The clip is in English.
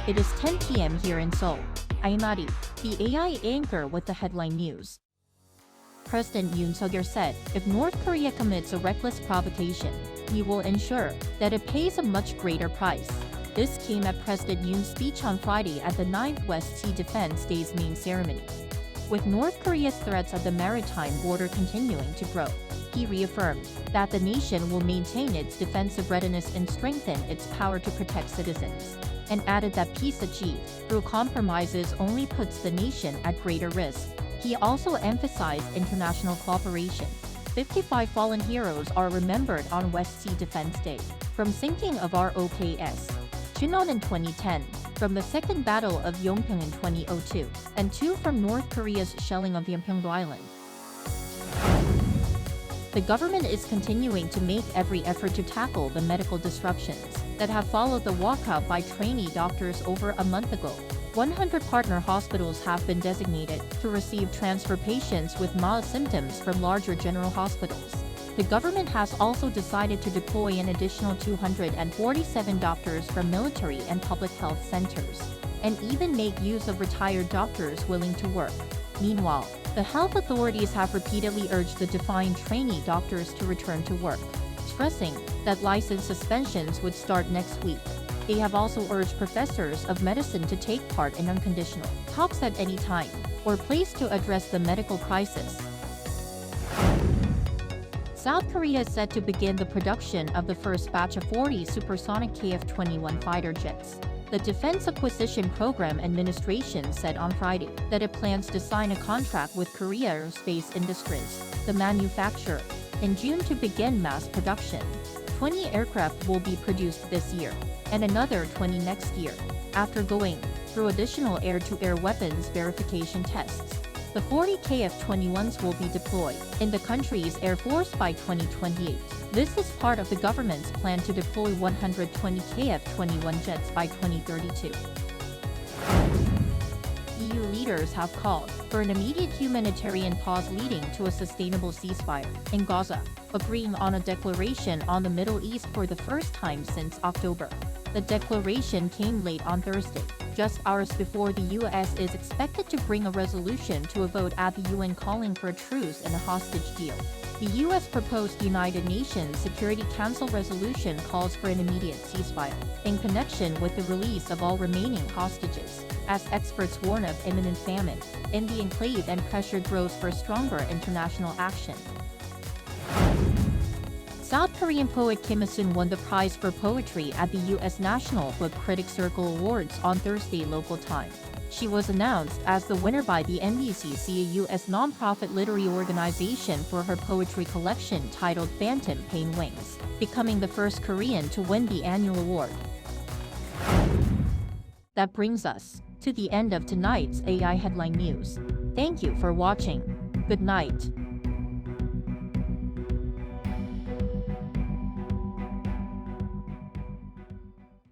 It is 10 p.m. here in Seoul. I'm Adi, the AI anchor with the headline news. President Yoon said, if North Korea commits a reckless provocation, we will ensure that it pays a much greater price. This came at President Yoon's speech on Friday at the 9th West Sea Defense Day's main ceremony. With North Korea's threats of the maritime border continuing to grow, he reaffirmed that the nation will maintain its defensive readiness and strengthen its power to protect citizens, and added that peace achieved through compromises only puts the nation at greater risk. He also emphasized international cooperation. 55 fallen heroes are remembered on West Sea Defense Day, from sinking of ROKS Junon in 2010, from the Second Battle of Yongpyong in 2002, and 2 from North Korea's shelling of Yeonpyeong Island. The government is continuing to make every effort to tackle the medical disruptions that have followed the walkout by trainee doctors over a month ago. 100 partner hospitals have been designated to receive transfer patients with mild symptoms from larger general hospitals. The government has also decided to deploy an additional 247 doctors from military and public health centers, and even make use of retired doctors willing to work. Meanwhile, the health authorities have repeatedly urged the defined trainee doctors to return to work, stressing that license suspensions would start next week. They have also urged professors of medicine to take part in unconditional talks at any time or place to address the medical crisis. South Korea is set to begin the production of the first batch of 40 supersonic KF-21 fighter jets. The Defense Acquisition Program Administration said on Friday that it plans to sign a contract with Korea Aerospace Industries, the manufacturer, in June to begin mass production. 20 aircraft will be produced this year, and another 20 next year, after going through additional air-to-air weapons verification tests. The 40 KF-21s will be deployed in the country's Air Force by 2028. This is part of the government's plan to deploy 120 KF-21 jets by 2032. EU leaders have called for an immediate humanitarian pause leading to a sustainable ceasefire in Gaza, agreeing on a declaration on the Middle East for the first time since October. The declaration came late on Thursday, just hours before the U.S. is expected to bring a resolution to a vote at the UN calling for a truce and a hostage deal. The U.S. proposed United Nations Security Council resolution calls for an immediate ceasefire in connection with the release of all remaining hostages, as experts warn of imminent famine in the enclave and pressure grows for stronger international action. South Korean poet Kim Hye-soon won the prize for poetry at the U.S. National Book Critics Circle Awards on Thursday local time. She was announced as the winner by the NBCC, a U.S. nonprofit literary organization, for her poetry collection titled Phantom Pain Wings, becoming the first Korean to win the annual award. That brings us to the end of tonight's AI headline news. Thank you for watching. Good night.